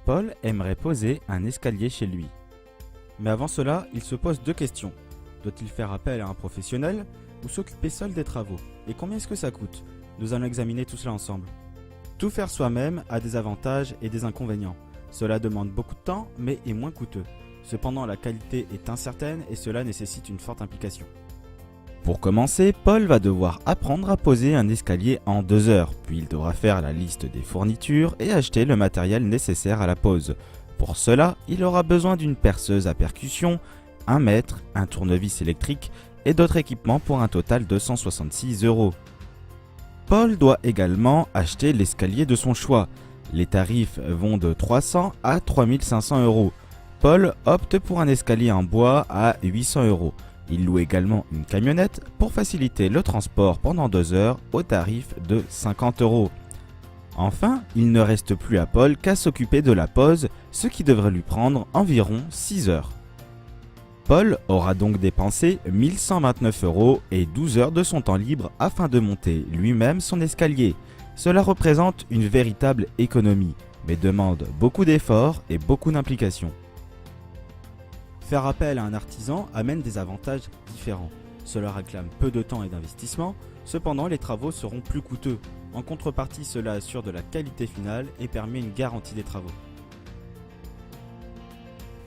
Paul aimerait poser un escalier chez lui. Mais avant cela, il se pose deux questions. Doit-il faire appel à un professionnel ou s'occuper seul des travaux? Et combien est-ce que ça coûte? Nous allons examiner tout cela ensemble. Tout faire soi-même a des avantages et des inconvénients. Cela demande beaucoup de temps, mais est moins coûteux. Cependant, la qualité est incertaine et cela nécessite une forte implication. Pour commencer, Paul va devoir apprendre à poser un escalier en 2 heures, puis il devra faire la liste des fournitures et acheter le matériel nécessaire à la pose. Pour cela, il aura besoin d'une perceuse à percussion, un mètre, un tournevis électrique et d'autres équipements pour un total de 166 €. Paul doit également acheter l'escalier de son choix. Les tarifs vont de 300 à 3500 €. Paul opte pour un escalier en bois à 800 €. Il loue également une camionnette pour faciliter le transport pendant 2 heures au tarif de 50 €. Enfin, il ne reste plus à Paul qu'à s'occuper de la pose, ce qui devrait lui prendre environ 6 heures. Paul aura donc dépensé 1129 € et 12 heures de son temps libre afin de monter lui-même son escalier. Cela représente une véritable économie, mais demande beaucoup d'efforts et beaucoup d'implication. Faire appel à un artisan amène des avantages différents. Cela réclame peu de temps et d'investissement, cependant les travaux seront plus coûteux. En contrepartie, cela assure de la qualité finale et permet une garantie des travaux.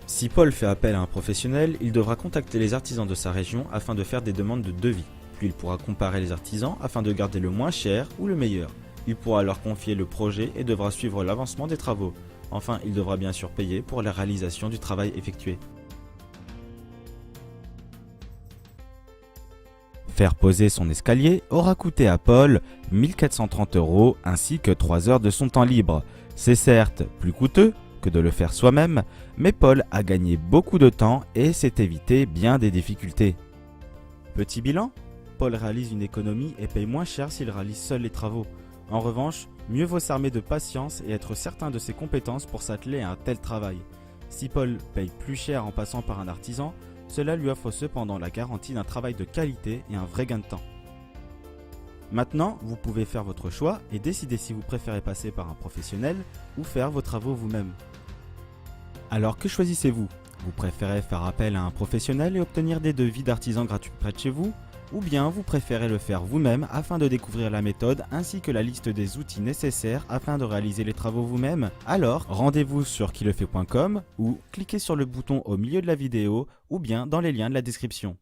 Si Paul fait appel à un professionnel, il devra contacter les artisans de sa région afin de faire des demandes de devis. Puis il pourra comparer les artisans afin de garder le moins cher ou le meilleur. Il pourra leur confier le projet et devra suivre l'avancement des travaux. Enfin, il devra bien sûr payer pour la réalisation du travail effectué. Faire poser son escalier aura coûté à Paul 1430 € ainsi que 3 heures de son temps libre. C'est certes plus coûteux que de le faire soi-même, mais Paul a gagné beaucoup de temps et s'est évité bien des difficultés. Petit bilan, Paul réalise une économie et paye moins cher s'il réalise seul les travaux. En revanche, mieux vaut s'armer de patience et être certain de ses compétences pour s'atteler à un tel travail. Si Paul paye plus cher en passant par un artisan, cela lui offre cependant la garantie d'un travail de qualité et un vrai gain de temps. Maintenant, vous pouvez faire votre choix et décider si vous préférez passer par un professionnel ou faire vos travaux vous-même. Alors que choisissez-vous? Vous préférez faire appel à un professionnel et obtenir des devis d'artisans gratuits près de chez vous? Ou bien vous préférez le faire vous-même afin de découvrir la méthode ainsi que la liste des outils nécessaires afin de réaliser les travaux vous-même? Alors rendez-vous sur quilefait.com ou cliquez sur le bouton au milieu de la vidéo ou bien dans les liens de la description.